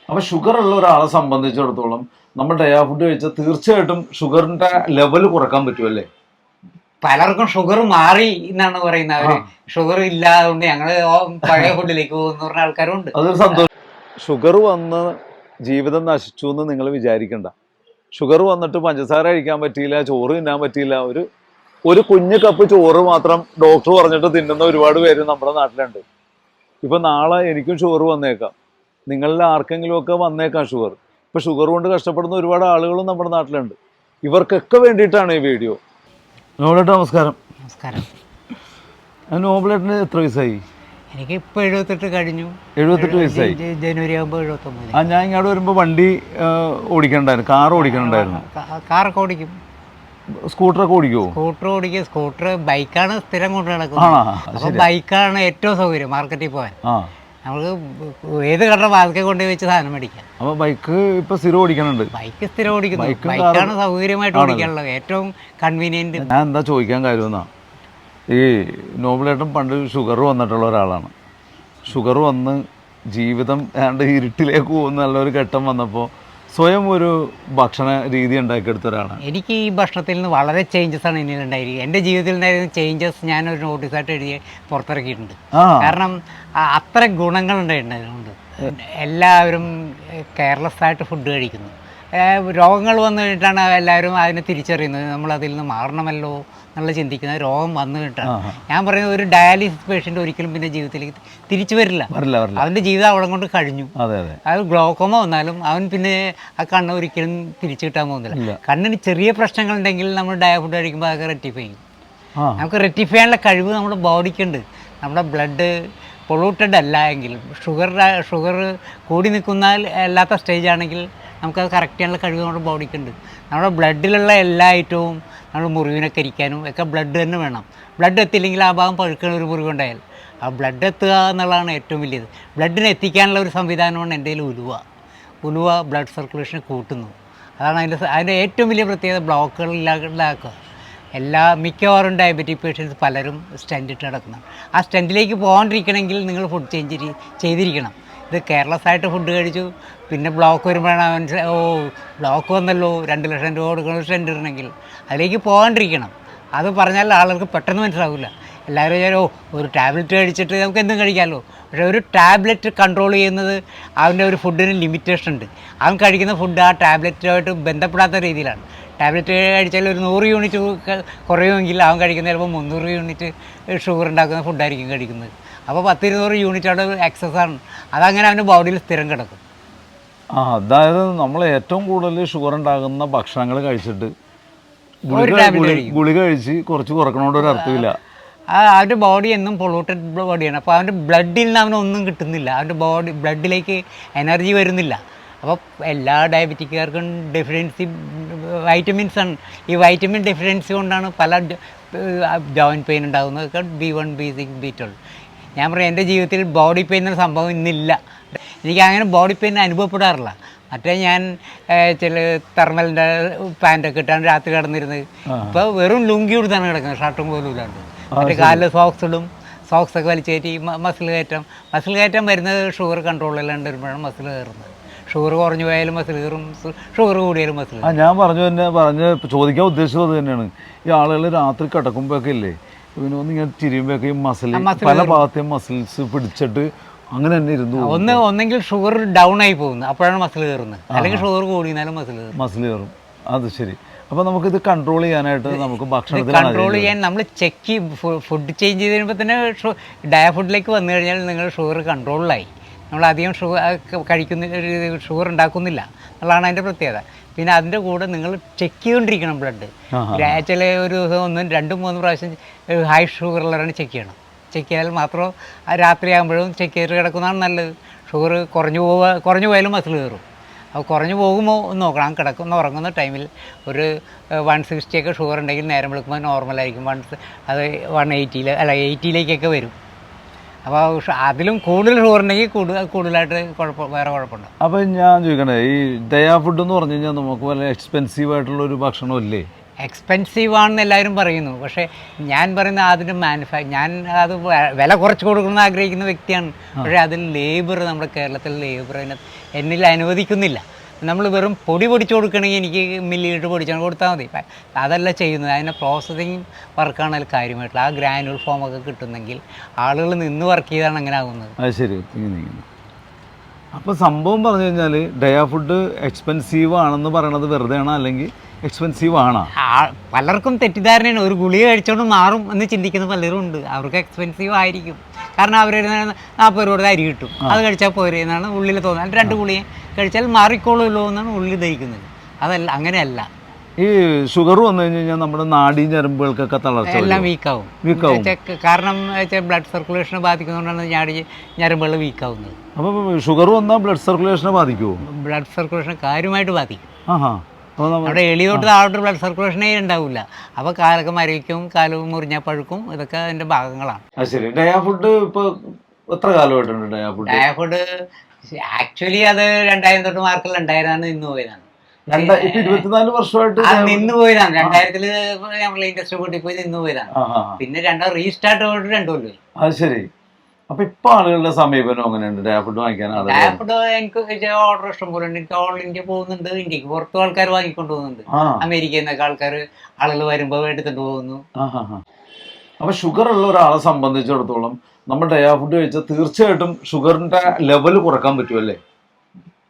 അപ്പൊ ഷുഗർ ഉള്ള ഒരാളെ സംബന്ധിച്ചിടത്തോളം നമ്മൾ ഡയാ ഫുഡ് കഴിച്ചാൽ തീർച്ചയായിട്ടും ഷുഗറിന്റെ ലെവൽ കുറക്കാൻ പറ്റുമല്ലേ? പലർക്കും ഷുഗർ മാറി എന്നാണ് പറയുന്നത്. അവര് ഷുഗർ ഇല്ലാതുകൊണ്ട് ഞങ്ങള് പഴയ ഫുഡിലേക്ക് പോകുന്ന പറഞ്ഞ ആൾക്കാരും ഉണ്ട്. അതൊരു സന്തോഷം. ഷുഗർ വന്ന് ജീവിതം നശിച്ചു എന്ന് നിങ്ങൾ വിചാരിക്കണ്ട. ഷുഗർ വന്നിട്ട് പഞ്ചസാര കഴിക്കാൻ പറ്റിയില്ല, ചോറ് തിന്നാൻ പറ്റിയില്ല, ഒരു കുഞ്ഞു കപ്പ് ചോറ് മാത്രം ഡോക്ടർ പറഞ്ഞിട്ട് തിന്നുന്ന ഒരുപാട് പേര് നമ്മുടെ നാട്ടിലുണ്ട്. ഇപ്പൊ നാളെ എനിക്കും ഷുഗർ വന്നേക്കാം, നിങ്ങളിൽ ആർക്കെങ്കിലും ഒക്കെ വന്നേക്കാം ഷുഗർ. ഇപ്പൊ ഷുഗർ കൊണ്ട് കഷ്ടപ്പെടുന്ന ഒരുപാട് ആളുകളും നമ്മുടെ നാട്ടിലുണ്ട്. ഇവർക്കൊക്കെ വേണ്ടിയിട്ടാണ് ഈ വീഡിയോ. നോബിളേട്ട നമസ്കാരം. നമസ്കാരം. നോബിളേട്ടന് എത്ര വയസ്സായി? എനിക്ക് ഇപ്പൊ 78 കഴിഞ്ഞു. 78 വയസ്സായി. ജനുവരി ആകുമ്പോൾ 79. ഞാൻ ഇങ്ങോട്ട് വരുമ്പോ വണ്ടി ഓടിക്കണ്ടായിരുന്നു, കാർ ഓടിക്കണ്ടായിരുന്നു. കാറൊക്കെ ഓടിക്കും, സ്കൂട്ടറൊക്കെ ഓടിക്കുമോ? സ്കൂട്ടർ ഓടിക്കും. സ്കൂട്ടർ, ബൈക്കാണ് സ്ഥിരം കൊണ്ട് നടക്കുന്നത്. അപ്പൊ ബൈക്കാണ് ഏറ്റവും സൗകര്യം മാർക്കറ്റിൽ പോകാൻ. നമുക്ക് ഏത് കടയുടെ വാതിക്കെ കൊണ്ട് വെച്ച് സാധനം മേടിക്കാം. അപ്പൊ ബൈക്ക് ഇപ്പൊ സ്ഥിരം ഓടിക്കണുണ്ട്? ബൈക്ക് സ്ഥിരം ഓടിക്കുന്നു. ബൈക്കാണ് സൗകര്യമായിട്ട് ഓടിക്കാനുള്ളത്, ഏറ്റവും കൺവീനിയന്റ്. ഞാൻ എന്താ ചോദിക്കാൻ കാര്യമെന്നാ, ഈ നോബിളേട്ടൻ പണ്ട് ഷുഗർ വന്നിട്ടുള്ള ഒരാളാണ്. ഷുഗർ വന്ന് ജീവിതം ഏതാണ്ട് ഇരുട്ടിലേക്ക് പോകുന്ന നല്ലൊരു ഘട്ടം വന്നപ്പോൾ സ്വയം ഒരു ഭക്ഷണ രീതി ഉണ്ടാക്കിയെടുത്ത ഒരാളാണ്. എനിക്ക് ഈ ഭക്ഷണത്തിൽ നിന്ന് വളരെ ചേഞ്ചസ് ആണ് എന്നിൽ ഉണ്ടായിരിക്കുക. എൻ്റെ ജീവിതത്തിൽ ഉണ്ടായിരുന്ന ചേഞ്ചസ് ഞാനൊരു നോട്ടീസായിട്ട് എഴുതി പുറത്തിറക്കിയിട്ടുണ്ട്. കാരണം അത്ര ഗുണങ്ങൾ ഉണ്ടായിട്ടുണ്ട്. എല്ലാവരും കെയർലെസ് ആയിട്ട് ഫുഡ് കഴിക്കുന്നു. രോഗങ്ങൾ വന്നു കഴിഞ്ഞിട്ടാണ് എല്ലാവരും അതിനെ തിരിച്ചറിയുന്നത്. നമ്മളതിൽ നിന്ന് മാറണമല്ലോ എന്നുള്ള ചിന്തിക്കുന്നത് രോഗം വന്നു കഴിഞ്ഞിട്ടാണ്. ഞാൻ പറയുന്നത് ഒരു ഡയാലിസിസ് പേഷ്യൻ്റ് ഒരിക്കലും പിന്നെ ജീവിതത്തിലേക്ക് തിരിച്ചു വരില്ല. അവൻ്റെ ജീവിതം അവിടെ കൊണ്ട് കഴിഞ്ഞു. അത് ഗ്ലോക്കോമ വന്നാലും അവൻ പിന്നെ ആ കണ്ണ് ഒരിക്കലും തിരിച്ചു കിട്ടാൻ പോകുന്നില്ല. കണ്ണിന് ചെറിയ പ്രശ്നങ്ങളുണ്ടെങ്കിൽ നമ്മൾ ഡയ ഫുഡ് കഴിക്കുമ്പോൾ അതൊക്കെ റെക്ടിഫൈ ചെയ്യും. നമുക്ക് റെക്ടിഫൈ ചെയ്യാനുള്ള കഴിവ് നമ്മുടെ ബോഡിക്കുണ്ട്. നമ്മുടെ ബ്ലഡ് പൊള്യൂട്ടഡ് അല്ല എങ്കിൽ, ഷുഗർ കൂടി നിൽക്കുന്ന അല്ലാത്ത സ്റ്റേജ് ആണെങ്കിൽ നമുക്കത് കറക്റ്റ് ചെയ്യാനുള്ള കഴിവ് നമ്മുടെ ബോഡിക്കുണ്ട്. നമ്മുടെ ബ്ലഡിലുള്ള എല്ലാ ഐറ്റവും നമ്മൾ മുറിവിനൊക്കെ ഇരിക്കാനും ഒക്കെ ബ്ലഡ് തന്നെ വേണം. ബ്ലഡ് എത്തില്ലെങ്കിൽ ആ ഭാഗം പഴുക്കുന്ന ഒരു മുറിവുണ്ടായാൽ ആ ബ്ലഡ് എത്തുക എന്നുള്ളതാണ് ഏറ്റവും വലിയത്. ബ്ലഡിനെ എത്തിക്കാനുള്ള ഒരു സംവിധാനമാണ് എൻ്റെ കയ്യിൽ ഉലുവ ബ്ലഡ് സർക്കുലേഷൻ കൂട്ടുന്നു. അതാണ് അതിൻ്റെ ഏറ്റവും വലിയ പ്രത്യേകത. ബ്ലോക്കുകൾ ഇല്ലാതാക്കുക. മിക്കവാറും ഡയബറ്റിക് പേഷ്യൻസ് പലരും സ്റ്റെൻറ്റ് ഇട്ട് കിടക്കുന്നതാണ്. ആ സ്റ്റെൻറ്റിലേക്ക് പോകാണ്ടിരിക്കണമെങ്കിൽ നിങ്ങൾ ഫുഡ് ചേഞ്ച് ചെയ്തിരിക്കണം. ഇത് കെയർലെസ് ആയിട്ട് ഫുഡ് കഴിച്ചു, പിന്നെ ബ്ലോക്ക് വരുമ്പോഴാണ് അവൻ ബ്ലോക്ക് വന്നല്ലോ 2 ലക്ഷം രൂപ കൊടുക്കുന്ന സ്റ്റെൻറ്റ് ഇടണമെങ്കിൽ അതിലേക്ക് പോകാണ്ടിരിക്കണം. അത് പറഞ്ഞാൽ ആളുകൾക്ക് പെട്ടെന്ന് മനസ്സിലാവില്ല. എല്ലാവരും വിചാരം ഒരു ടാബ്ലറ്റ് കഴിച്ചിട്ട് നമുക്ക് എന്തും കഴിക്കാമല്ലോ. പക്ഷേ ഒരു ടാബ്ലറ്റ് കൺട്രോൾ ചെയ്യുന്നത് അവൻ്റെ ഒരു ഫുഡിന് ലിമിറ്റേഷൻ ഉണ്ട്. അവൻ കഴിക്കുന്ന ഫുഡ് ആ ടാബ്ലറ്റുമായിട്ട് ബന്ധപ്പെടാത്ത രീതിയിലാണ്. ടാബ്ലറ്റ് കഴിച്ചാൽ ഒരു 100 യൂണിറ്റ് കുറയുമെങ്കിൽ അവൻ കഴിക്കുന്ന ചിലപ്പോൾ 300 യൂണിറ്റ് ഷുഗർ ഉണ്ടാക്കുന്ന ഫുഡായിരിക്കും കഴിക്കുന്നത്. അപ്പോൾ 10-200 യൂണിറ്റ് അവിടെ എക്സസ്സാണ്. അതങ്ങനെ അവൻ്റെ ബോഡിയിൽ സ്ഥിരം കിടക്കും. അതായത് നമ്മൾ ഏറ്റവും കൂടുതൽ ഷുഗർ ഉണ്ടാകുന്ന ഭക്ഷണങ്ങൾ കഴിച്ചിട്ട് ഗുളിക കഴിച്ച് കുറച്ച് കുറക്കണോണ്ട് ഒരു അർത്ഥമില്ല. അവൻ്റെ ബോഡി എന്നും പൊള്യൂട്ടഡ് ബോഡിയാണ്. അപ്പോൾ അവൻ്റെ ബ്ലഡിൽ നിന്ന് അവനൊന്നും കിട്ടുന്നില്ല. അവൻ്റെ ബ്ലഡിലേക്ക് എനർജി വരുന്നില്ല. അപ്പോൾ എല്ലാ ഡയബറ്റിക്കാർക്കും ഡെഫിഷ്യൻസി വൈറ്റമിൻസാണ്. ഈ വൈറ്റമിൻ ഡെഫിഷ്യൻസി കൊണ്ടാണ് പല ജോയിൻറ്റ് പെയിൻ ഉണ്ടാകുന്നത്. B1, B6, B12. ഞാൻ പറയും എൻ്റെ ജീവിതത്തിൽ ബോഡി പെയിൻ എന്ന സംഭവം ഇന്നില്ല. എനിക്ക് അങ്ങനെ ബോഡി പെയിൻ അനുഭവപ്പെടാറില്ല. മറ്റേ ഞാൻ ചില തെർമലിൻ്റെ പാൻറ്റൊക്കെ ഇട്ടാണ് രാത്രി കിടന്നിരുന്നത്. ഇപ്പോൾ വെറും ലുങ്കി കൊടുത്താണ് കിടക്കുന്നത്, ഷർട്ടും പോലും ഇല്ലാണ്ട്. മറ്റേ കാലിൽ സോക്സ് ഇടും, സോക്സൊക്കെ വലിച്ചു കയറ്റി മസിൽ കയറ്റം വരുന്നത് ഷുഗർ കൺട്രോളിലാണ്ട് വരുമ്പോഴാണ് മസിൽ കയറുന്നത്. ഷുഗർ കുറഞ്ഞു പോയാലും മസിൽ കയറും, ഷുഗർ കൂടിയാലും മസിൽ. ഞാൻ പറഞ്ഞ് ചോദിക്കാൻ ഉദ്ദേശിച്ചത് അത് തന്നെയാണ്. ഈ ആളുകൾ രാത്രി കിടക്കുമ്പോഴൊക്കെ ഇല്ലേ, പിന്നെ ഇങ്ങനെ തിരിയുമ്പോഴൊക്കെ ഈ പല ഭാഗത്തെയും മസിൽസ് പിടിച്ചിട്ട് അങ്ങനെ തന്നെ ഇരുന്നു. ഒന്നെങ്കിൽ ഷുഗർ ഡൗൺ ആയി പോകുന്നു, അപ്പോഴാണ് മസിൽ കയറുന്നത്. അല്ലെങ്കിൽ ഷുഗർ കൂടിയാലും മസിൽ കയറും. അത് ശരി. അപ്പോൾ നമുക്കിത് കൺട്രോൾ ചെയ്യാനായിട്ട് നമുക്ക് ഭക്ഷണത്തിൽ കൺട്രോൾ ചെയ്യാൻ നമ്മൾ ഫുഡ് ചേഞ്ച് ചെയ്ത് കഴിയുമ്പോൾ തന്നെ ഡയ ഫുഡിലേക്ക് വന്നു കഴിഞ്ഞാൽ നിങ്ങൾ ഷുഗർ കൺട്രോളിലായി. നമ്മളധികം ഷുഗർ ഉണ്ടാക്കുന്നില്ല എന്നുള്ളതാണ് അതിൻ്റെ പ്രത്യേകത. പിന്നെ അതിൻ്റെ കൂടെ നിങ്ങൾ ചെക്ക് ചെയ്തുകൊണ്ടിരിക്കണം ബ്ലഡ്. ചില ഒരു ദിവസം 2-3 പ്രാവശ്യം ഹൈ ഷുഗറുള്ളവരാണ് ചെക്ക് ചെയ്യണം. ചെക്ക് ചെയ്താൽ മാത്രം രാത്രിയാകുമ്പോഴും ചെക്ക് ചെയ്ത് കിടക്കുന്നതാണ് നല്ലത്. ഷുഗർ കുറഞ്ഞു പോയാലും മസിൽ കയറും. അപ്പോൾ കുറഞ്ഞു പോകുമ്പോൾ ഒന്ന് നോക്കണം. ഉറങ്ങുന്ന ടൈമിൽ ഒരു 160 ഒക്കെ ഷുഗർ ഉണ്ടെങ്കിൽ നേരം വിളിക്കുമ്പോൾ നോർമലായിരിക്കും. അത് 80-ലേക്കൊക്കെ വരും. അപ്പോൾ അതിലും കൂടുതൽ ഷുഗർ ഉണ്ടെങ്കിൽ കൂടുതലായിട്ട് വേറെ കുഴപ്പമുണ്ട്. അപ്പോൾ ഞാൻ ചോദിക്കണേ, ഈ ഡയാ ഫുഡ് എന്ന് പറഞ്ഞു കഴിഞ്ഞാൽ നമുക്ക് വളരെ എക്സ്പെൻസീവ് ആയിട്ടുള്ള ഒരു ഭക്ഷണമല്ലേ? എക്സ്പെൻസീവ് ആണെന്ന് എല്ലാവരും പറയുന്നു. പക്ഷേ ഞാൻ പറയുന്ന അതിന് ഞാൻ അത് വില കുറച്ച് കൊടുക്കണമെന്ന് ആഗ്രഹിക്കുന്ന വ്യക്തിയാണ്. പക്ഷേ അതിൽ ലേബർ, നമ്മുടെ കേരളത്തിലെ ലേബർ എന്നിൽ അനുവദിക്കുന്നില്ല. നമ്മൾ വെറും പൊടി പൊടിച്ചു കൊടുക്കണമെങ്കിൽ എനിക്ക് മില്ലിലിട്ട് പൊടിച്ചാൽ കൊടുത്താൽ മതി. അതല്ല ചെയ്യുന്നത്, അതിൻ്റെ പ്രോസസ്സിങ് വർക്കാണ് അതിൽ കാര്യമായിട്ടുള്ള. ആ ഗ്രാനുവൽ ഫോമൊക്കെ കിട്ടുന്നെങ്കിൽ ആളുകൾ നിന്ന് വർക്ക് ചെയ്താണ് അങ്ങനെ ആകുന്നത്. അത് ശരി. അപ്പോൾ സംഭവം പറഞ്ഞു കഴിഞ്ഞാൽ ഡയാ ഫുഡ് എക്സ്പെൻസീവ് ആണെന്ന് പറയണത് വെറുതെ ആണോ, അല്ലെങ്കിൽ എക്സ്പെൻസീവ് ആണോ? പലർക്കും തെറ്റിദ്ധാരണയാണ്. ഒരു ഗുളിക കഴിച്ചുകൊണ്ട് മാറും എന്ന് ചിന്തിക്കുന്ന പലരും ഉണ്ട്. അവർക്ക് എക്സ്പെൻസീവ് ആയിരിക്കും. കാരണം അവർ 40 രൂപ അരി കിട്ടും, അത് കഴിച്ചാൽ പോരെ എന്നാണ് ഉള്ളിൽ തോന്നുന്നത്. 2 ഗുളിക കഴിച്ചാൽ മാറിക്കോളുമല്ലോ എന്നാണ് ഉള്ളിൽ ദഹിക്കുന്നത്. അതല്ല, അങ്ങനെയല്ല. ഈ ഷുഗർ വന്നു കഴിഞ്ഞാൽ നമ്മുടെ നാഡീ ഞരമ്പുകൾക്കൊക്കെ തളർച്ച എല്ലാം വീക്കാവും. കാരണം ബ്ലഡ് സർക്കുലേഷനെ ബാധിക്കുന്നതുകൊണ്ടാണ് ഞരമ്പുകൾ വീക്കാവുന്നത്. അപ്പോൾ ഷുഗർ വന്നാൽ ബ്ലഡ് സർക്കുലേഷനെ ബാധിക്കുമോ? ബ്ലഡ് സർക്കുലേഷൻ കാര്യമായിട്ട് ബാധിക്കും. അവിടെ എളിയോട്ട് താഴോട്ട് ബ്ലഡ് സർക്കുലേഷനേ ഉണ്ടാവില്ല. അപ്പോൾ കാലൊക്കെ മരവിക്കും, കാല് മുറിഞ്ഞ പഴുക്കും. ഇതൊക്കെ അതിൻ്റെ ഭാഗങ്ങളാണ്. ശരി. ഡയാ ഫുഡ് ഇപ്പോൾ എത്ര കാലമായിട്ടുണ്ട്? ഡയാ ഫുഡ് ആക്ച്വലി അത് 2000 തൊട്ട് മാർക്കിൽ ഉണ്ടായതാണ്, നിന്ന് പോയതാണ്. 24 വർഷമായിട്ട് നിന്ന് പോയതാണ്. 2000 നമ്മൾ ഇൻഡസ്ട്രി കൂട്ടി പോയി നിന്ന് പോയതാണ്. പിന്നെ റീസ്റ്റാർട്ട് ആയിട്ട് 2 കൊല്ലം. അത് ശരി. അപ്പൊ ഇപ്പൊ ആളുകളുടെ സമീപനം അങ്ങനെയുണ്ട് ഡയാ ഫുഡ് വാങ്ങിക്കാൻ? ഡയാ ഫുഡ് എനിക്ക് ഓർഡർ ഇഷ്ടം പോലെ ഉണ്ട്. എനിക്ക് ഓൾ ഇന്ത്യ പോകുന്നുണ്ട്, ഇന്ത്യക്ക് പുറത്തും ആൾക്കാർ വാങ്ങിക്കൊണ്ട് പോകുന്നുണ്ട്. അമേരിക്കയിൽ നിന്നൊക്കെ ആളുകൾ വരുമ്പോ എടുത്തിട്ട് പോകുന്നു. അപ്പൊ ഷുഗർ ഉള്ള ഒരാളെ സംബന്ധിച്ചിടത്തോളം നമ്മൾ ഡയാ ഫുഡ് കഴിച്ചാൽ തീർച്ചയായിട്ടും ഷുഗറിന്റെ ലെവൽ കുറക്കാൻ പറ്റുമല്ലേ?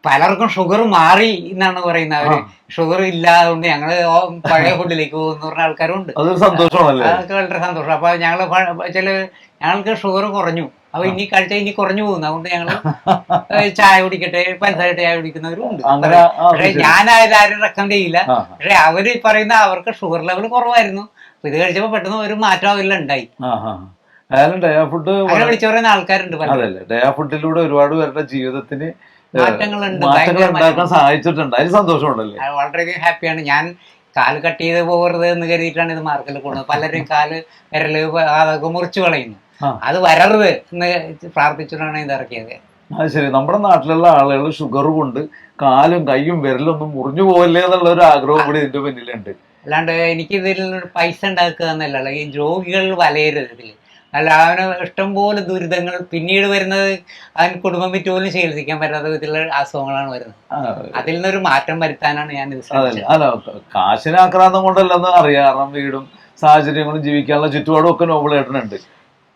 പലർക്കും ഷുഗർ മാറി എന്നാണ് പറയുന്നത്. അവര് ഷുഗർ ഇല്ലാതുകൊണ്ട് ഞങ്ങള് പഴയ ഫുഡിലേക്ക് പോകുന്ന പറഞ്ഞ ആൾക്കാരും ഉണ്ട്. അതൊക്കെ വളരെ സന്തോഷം. അപ്പൊ ഞങ്ങൾക്ക് ഷുഗർ കുറഞ്ഞു, അപ്പൊ ഇനി കഴിച്ചാൽ ഇനി കുറഞ്ഞു പോകുന്നു. അതുകൊണ്ട് ഞങ്ങള് ചായ കുടിക്കട്ടെ, പഞ്ചസാര ചായ കുടിക്കുന്നവരും ഉണ്ട്. പക്ഷെ ഞാൻ ആരും റെക്കമെൻഡ് ചെയ്യില്ല. പക്ഷെ അവര് പറയുന്ന അവർക്ക് ഷുഗർ ലെവൽ കുറവായിരുന്നു, അപ്പൊ ഇത് കഴിച്ചപ്പോ പെട്ടെന്ന് ഒരു മാറ്റം അവരിൽ ഉണ്ടായി. ഡയാ ഫുഡ് അങ്ങനെ വിളിച്ചു പറയുന്ന ആൾക്കാരുണ്ട്. ഡയാ ഫുഡിലൂടെ ഒരുപാട് പേരുടെ ജീവിതത്തിന് മാറ്റങ്ങളുണ്ട്, ഉണ്ടാക്കാൻ സഹായിച്ചിട്ടുണ്ട്. അതിന് സന്തോഷമുണ്ടല്ലേ? വളരെയധികം ഹാപ്പിയാണ്. ഞാൻ കാല് കട്ട് ചെയ്ത് പോകരുത് എന്ന് കരുതിയിട്ടാണ് ഇത് മാർക്കറ്റിൽ കൊണ്ടുവന്നത്. പലരും കാല് വിരല് അതൊക്കെ മുറിച്ചു കളയുന്നു. അത് വരരുത് എന്ന് പ്രാർത്ഥിച്ചിട്ടാണ് ഇത് ഇറക്കിയത്. അത് ശരി. നമ്മുടെ നാട്ടിലുള്ള ആളുകൾ ഷുഗർ കൊണ്ട് കാലും കൈയും വിരലൊന്നും മുറിഞ്ഞു പോകല്ലേ എന്നുള്ള ഒരു ആഗ്രഹം കൂടി ഇതിന്റെ പിന്നിലുണ്ട്. അല്ലാണ്ട് എനിക്ക് ഇതിൽ പൈസ ഉണ്ടാക്കുക എന്നല്ല, ഈ രോഗികൾ വലയരുത് ഇതിൽ. അല്ല, അവന് ഇഷ്ടംപോലെ ദുരിതങ്ങൾ പിന്നീട് വരുന്നത്, അവൻ കുടുംബം വിറ്റ് പോലും ചികിത്സിക്കാൻ പറ്റാത്ത വിധത്തിലുള്ള അസുഖങ്ങളാണ് വരുന്നത്. അതിൽ നിന്നൊരു മാറ്റം വരുത്താനാണ് ഞാൻ ഇത് ശ്രമിച്ചത്. അല്ല, കാശിന് ആക്രാന്തം കൊണ്ടല്ലെന്ന് അറിയാം. കാരണം വീടും സാഹചര്യങ്ങളും ജീവിക്കാനുള്ള ചുറ്റുപാടും ഒക്കെ നോബിളായിട്ടുണ്ട്.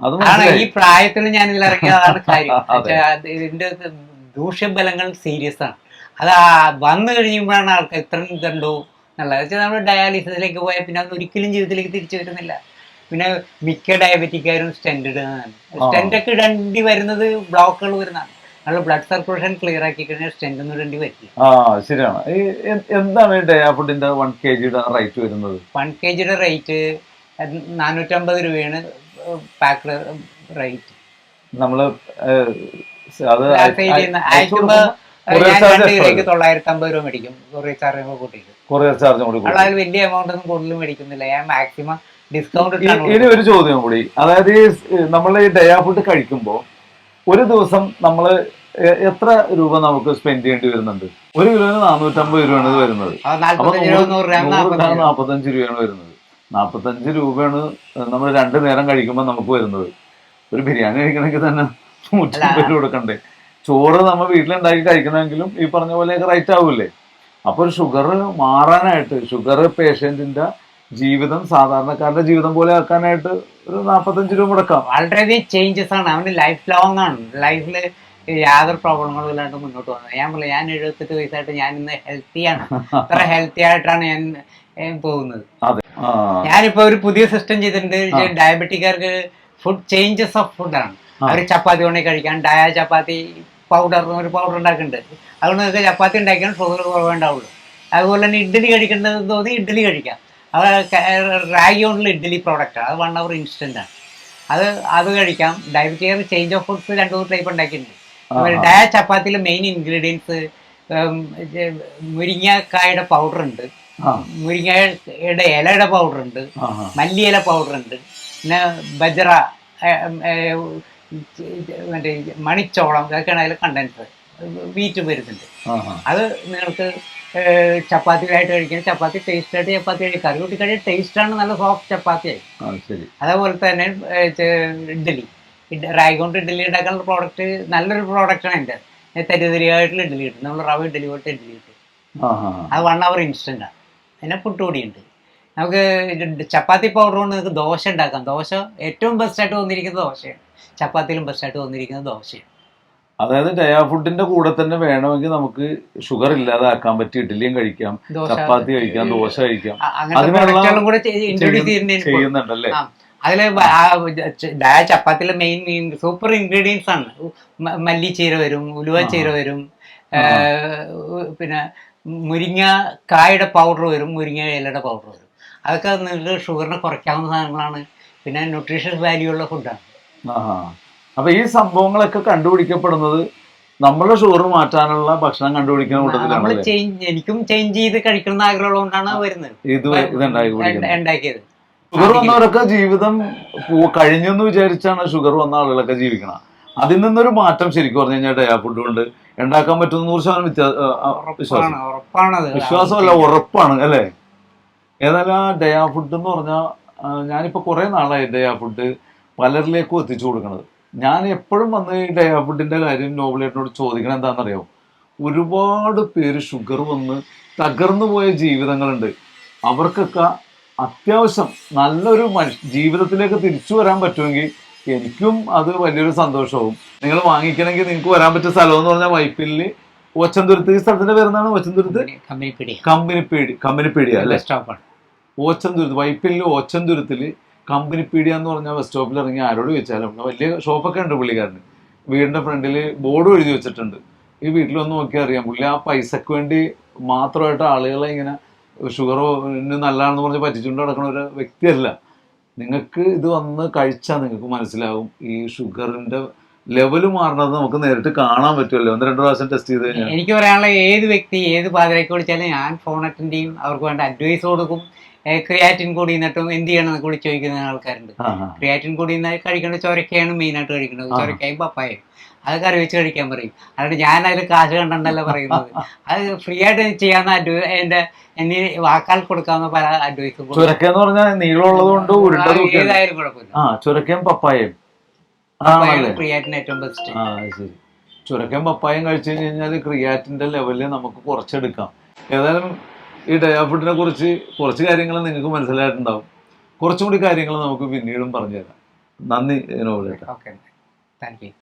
അതാണ് ഈ പ്രായത്തിൽ ഞാൻ ഇതിൽ ഇറങ്ങിയതാണ് കാര്യം. ഇതിന്റെ ദൂഷ്യഫലങ്ങൾ സീരിയസ് ആണ്. അത് വന്നു കഴിയുമ്പോഴാണ് ആൾക്കാർ ഇത്രയും ഇതുണ്ടോ എന്നുള്ളത്. വെച്ചാൽ നമ്മൾ ഡയാലിസിസിലേക്ക് പോയാൽ പിന്നെ അത് ഒരിക്കലും ജീവിതത്തിലേക്ക് തിരിച്ചു വരുന്നില്ല. പിന്നെ മിക്ക ഡയബറ്റിക്കാരും സ്റ്റെൻഡ് ഇടുന്നതാണ്. സ്റ്റെൻഡൊക്കെ ഇടേണ്ടി വരുന്നത് ബ്ലോക്കുകൾ വരുന്നതാണ്. നമ്മൾ ബ്ലഡ് സർക്കുലേഷൻ ക്ലിയർ ആക്കി കഴിഞ്ഞാൽ സ്റ്റെൻഡ് ഒന്നും ഇടേണ്ടി പറ്റില്ല. ശരിയാണ്. എന്താണ് ഡയാ ഫുഡിന്റെ 1 kg റേറ്റ് വരുന്നത്? 1 kg റേറ്റ് 450 രൂപയാണ് പാക്ക്ഡ് റേറ്റ്. നമ്മള് അത് 950 രൂപ മേടിക്കും. കൊറിയർ ചാർജ് കൂട്ടിയിട്ട്. കൊറിയർ ചാർജ് കൂടി അതായത് വലിയ എമൗണ്ട് ഒന്നും കൂടുതൽ മേടിക്കുന്നില്ല. ഞാൻ മാക്സിമം ഡിസ്കൗണ്ട്. ഇനി ഒരു ചോദ്യം കൂടി. അതായത് നമ്മൾ ഈ ഡയാ ഫുഡ് കഴിക്കുമ്പോൾ ഒരു ദിവസം നമ്മൾ എത്ര രൂപ നമുക്ക് സ്പെൻഡ് ചെയ്യേണ്ടി വരുന്നുണ്ട്? 1 കിലോന് 450 രൂപയാണ് ഇത് വരുന്നത്. 45 രൂപയാണ് വരുന്നത്. 45 രൂപയാണ് നമ്മൾ 2 നേരം കഴിക്കുമ്പോൾ നമുക്ക് വരുന്നത്. ഒരു ബിരിയാണി കഴിക്കണമെങ്കിൽ തന്നെ 150 രൂപ കൊടുക്കണ്ടേ? ചോറ് നമ്മൾ വീട്ടിലുണ്ടാക്കി കഴിക്കണമെങ്കിലും ഈ പറഞ്ഞ പോലെയൊക്കെ റേറ്റ് ആവൂലേ? അപ്പോൾ ഒരു ഷുഗർ മാറാനായിട്ട്, ഷുഗർ പേഷ്യന്റിന്റെ ജീവിതം സാധാരണക്കാരുടെ ജീവിതം പോലെ ആക്കാനായിട്ട് ഒരു 45 രൂപ മുടക്കാം. വളരെയധികം ചേഞ്ചസ് ആണ്. അവന് ലൈഫ് ലോങ് ആണ്. ലൈഫിൽ യാതൊരു പ്രോബ്ലങ്ങളും ഇല്ലാണ്ട് മുന്നോട്ട് പോകുന്നത്. ഞാൻ 78 വയസ്സായിട്ട് ഞാൻ ഇന്ന് ഹെൽത്തിയാണ്. അത്ര ഹെൽത്തി ആയിട്ടാണ് ഞാൻ പോകുന്നത്. ഞാനിപ്പോ ഒരു പുതിയ സിസ്റ്റം ചെയ്തിട്ടുണ്ട്. ഡയബറ്റിക്കാർക്ക് ഫുഡ് ചേഞ്ചസ് ഓഫ് ഫുഡാണ്. അവർ ചപ്പാത്തി വേണമെങ്കിൽ കഴിക്കാൻ. ചപ്പാത്തി ഒരു പൗഡർ ഉണ്ടാക്കുന്നുണ്ട്. അതുകൊണ്ട് ചപ്പാത്തി ഉണ്ടാക്കിയാൽ ഷുഗർ കുറവുണ്ടാവുള്ളൂ. അതുപോലെ തന്നെ ഇഡ്ഡലി കഴിക്കേണ്ടത് തോന്നി ഇഡ്ഡലി കഴിക്കാം. റാഗി കൊണ്ടുള്ള ഇഡ്ഡലി പ്രോഡക്റ്റാണ്. അത് 1 hour ഇൻസ്റ്റന്റ് ആണ്. അത് കഴിക്കാം. ഡയബറ്റിക്കാർ ചേഞ്ച് ഓഫ് ഫുഡ്സ് 2 ടൈപ്പ് ഉണ്ടാക്കിയിട്ടുണ്ട്. ചപ്പാത്തിയിൽ മെയിൻ ഇൻഗ്രീഡിയൻസ് മുരിങ്ങക്കായുടെ പൗഡർ ഉണ്ട്, മുരിങ്ങയുടെ ഇലയുടെ പൗഡർ ഉണ്ട്, മല്ലിയില പൗഡർ ഉണ്ട്, പിന്നെ ബജ്ര, മറ്റേ മണിച്ചോളം, ഇതൊക്കെയാണ് അതിൽ കണ്ടൻസ്. വീറ്റ് വരുന്നുണ്ട്. ആഹാ. അത് നിങ്ങൾക്ക് ചപ്പാത്തിയിലായിട്ട് കഴിക്കാം, ചപ്പാത്തി ടേസ്റ്റായിട്ട് ചപ്പാത്തി കഴിക്കാം, കറി കൂട്ടി കഴിയാൻ ടേസ്റ്റാണ്, നല്ല സോഫ്റ്റ് ചപ്പാത്തിയായി. ശരി. അതേപോലെ തന്നെ ഇഡ്ഡലി, റാഗി കൊണ്ട് ഇഡ്ഡലി ഉണ്ടാക്കാനുള്ള പ്രോഡക്റ്റ് നല്ലൊരു പ്രോഡക്റ്റാണ് എൻ്റെ. തരിതരിയായിട്ടുള്ള ഇഡ്ഡലി കിട്ടും, നമ്മൾ റവ ഇഡ്ഡലി പോലത്തെ ഇഡ്ഡലി കിട്ടും. അത് 1 hour ഇൻസ്റ്റൻ്റാണ്. പിന്നെ പുട്ടുപൊടിയുണ്ട്. നമുക്ക് ചപ്പാത്തി പൗഡർ കൊണ്ട് നിങ്ങൾക്ക് ദോശ ഉണ്ടാക്കാം. ദോശ ഏറ്റവും ബെസ്റ്റായിട്ട് വന്നിരിക്കുന്നത് ദോശയാണ്. ചപ്പാത്തിയിലും ബെസ്റ്റായിട്ട് വന്നിരിക്കുന്നത് ദോശയാണ്. അതായത് ഡയാ ഫുഡിന്റെ കൂടെ തന്നെ വേണമെങ്കിൽ നമുക്ക് ഷുഗർ ഇല്ലാതാക്കാൻ പറ്റിയ ഇഡ്ഡലിയും കഴിക്കാം, ചപ്പാത്തി കഴിക്കാം, ദോശ കഴിക്കാം. അങ്ങനത്തെ പ്രോഡക്റ്റുകളും കൂടെ ഇൻട്രൊഡ്യൂസ് ചെയ്യുന്നുണ്ടല്ലേ? അതില് ചപ്പാത്തിയിലെ മെയിൻ സൂപ്പർ ഇൻഗ്രീഡിയൻസ് ആണ്. മല്ലിച്ചീര വരും, ഉലുവച്ചീര വരും, പിന്നെ മുരിങ്ങ കായുടെ പൗഡർ വരും, മുരിങ്ങ ഇലയുടെ പൗഡർ വരും. അതൊക്കെ നിങ്ങൾക്ക് ഷുഗറിനെ കുറയ്ക്കാവുന്ന സാധനങ്ങളാണ്. പിന്നെ ന്യൂട്രീഷ്യസ് വാല്യൂ ഉള്ള ഫുഡാണ്. അപ്പൊ ഈ സംഭവങ്ങളൊക്കെ കണ്ടുപിടിക്കപ്പെടുന്നത് നമ്മളുടെ ഷുഗർ മാറ്റാനുള്ള ഭക്ഷണം കണ്ടുപിടിക്കുന്ന കൂട്ടത്തിലാണ്. എനിക്കും ചേഞ്ച് ചെയ്ത് കഴിക്കണം ആഗ്രഹമുള്ളതുകൊണ്ടാണ് വരുന്നത് ഉണ്ടാക്കിയത്. ഷുഗർ വന്നവരൊക്കെ ജീവിതം കഴിഞ്ഞെന്ന് വിചാരിച്ചാണ് ഷുഗർ വന്ന ആളുകളൊക്കെ ജീവിക്കണം. അതിൽ നിന്നൊരു മാറ്റം ശരിക്കും പറഞ്ഞു കഴിഞ്ഞാൽ ഡയാ ഫുഡ് കൊണ്ട് ഉണ്ടാക്കാൻ പറ്റുന്ന 100% വിശ്വാസമല്ല, ഉറപ്പാണ് അല്ലേ? ഏതായാലും ആ ഡയാ ഫുഡ് എന്ന് പറഞ്ഞാൽ ഞാനിപ്പോൾ കുറേ നാളായി ഡയാ ഫുഡ് പലരിലേക്കും എത്തിച്ചു കൊടുക്കണത്. ഞാൻ എപ്പോഴും വന്ന് ഈ ഡയാ ഫുഡിൻ്റെ കാര്യം നോബിളേട്ടനോട് ചോദിക്കണം എന്താണെന്നറിയാമോ? ഒരുപാട് പേര് ഷുഗർ വന്ന് തകർന്നു പോയ ജീവിതങ്ങളുണ്ട്. അവർക്കൊക്കെ അത്യാവശ്യം നല്ലൊരു ജീവിതത്തിലേക്ക് തിരിച്ചു വരാൻ പറ്റുമെങ്കിൽ എനിക്കും അത് വലിയൊരു സന്തോഷവും. നിങ്ങൾ വാങ്ങിക്കണമെങ്കിൽ നിങ്ങൾക്ക് വരാൻ പറ്റിയ സ്ഥലം എന്ന് പറഞ്ഞാൽ വൈപ്പിലിൽ ഓച്ചന്തുരുത്ത്. ഈ സ്ഥലത്തിന്റെ പേരെന്താണ്? ഓച്ചന്തുരുത്ത് കമ്പനിപ്പീടിയ അല്ലേ? ഓച്ചന്തുരുത്ത്, വൈപ്പിലിൽ ഓച്ചന്തുരുത്തിൽ കമ്പനിപ്പീടിയ എന്ന് പറഞ്ഞാൽ ബസ് സ്റ്റോപ്പിൽ ഇറങ്ങി ആരോട് ചോദിച്ചാലും വലിയ ഷോപ്പൊക്കെ ഉണ്ട് പുള്ളിക്കാരന്. വീടിന്റെ ഫ്രണ്ടിൽ ബോർഡ് എഴുതി വെച്ചിട്ടുണ്ട്. ഈ വീട്ടിലൊന്ന് നോക്കിയാൽ അറിയാം പുള്ളി ആ പൈസക്ക് വേണ്ടി മാത്രമായിട്ട് ആളുകളെ ഇങ്ങനെ ഷുഗറിന് നല്ലതാണെന്ന് പറഞ്ഞ് പറ്റിച്ചുകൊണ്ട് നടക്കുന്ന ഒരു വ്യക്തിയല്ല. നിങ്ങൾക്ക് ഇത് വന്ന് കഴിച്ചാൽ നിങ്ങൾക്ക് മനസ്സിലാവും ഈ ഷുഗറിന്റെ ലെവല് മാറുന്നത് നമുക്ക് നേരിട്ട് കാണാൻ പറ്റുമല്ലോ. 1-2 പ്രാവശ്യം ടെസ്റ്റ് ചെയ്ത് കഴിഞ്ഞാൽ. എനിക്ക് പറയാനുള്ള ഏത് വ്യക്തി ഏത് പാതിരയ്ക്ക് വിളിച്ചാലും ഞാൻ ഫോൺ അറ്റൻഡ് ചെയ്യും, അവർക്ക് വേണ്ട അഡ്വൈസ് കൊടുക്കും. ക്രിയാറ്റിൻ കൂടി നിന്നിട്ടും എന്ത് ചെയ്യണമെന്ന് കൂടി ചോദിക്കുന്ന ആൾക്കാരുണ്ട്. ക്രിയാറ്റിൻ കൂടി കഴിക്കേണ്ടത് ചൊരക്കയാണ് മെയിനായിട്ട് കഴിക്കുന്നത്. ചൊരക്കയും പപ്പായയും അത് കറി വെച്ച് കഴിക്കാൻ പറയും. അതുകൊണ്ട് ഞാൻ അതിൽ കാശ് കണ്ടല്ല പറയുന്നത്. അത് ഫ്രീ ആയിട്ട് ചെയ്യാവുന്ന എന്നെ വാക്കാൽ കൊടുക്കാവുന്ന പല അഡ്വൈസും. ചുരക്കെന്ന് പറഞ്ഞാൽ നീളമുള്ളത് കൊണ്ട് ഏതായാലും കുഴപ്പമില്ല. ചുരക്കയും പപ്പായയും ക്രിയാറ്റിൻ ഏറ്റവും ബെസ്റ്റ്. ശരി. ചുരക്കയും പപ്പായയും കഴിച്ചു കഴിഞ്ഞാൽ ക്രിയാറ്റിന്റെ ലെവലിൽ നമുക്ക് കുറച്ചെടുക്കാം. ഏതായാലും ഈ ഡയാ ഫുഡിനെ കുറിച്ച് കുറച്ച് കാര്യങ്ങൾ നിങ്ങൾക്ക് മനസ്സിലായിട്ടുണ്ടാവും. കുറച്ചും കൂടി കാര്യങ്ങൾ നമുക്ക് പിന്നീടും പറഞ്ഞു തരാം. നന്ദി നോബിളേട്ടാ. Okay, thank you.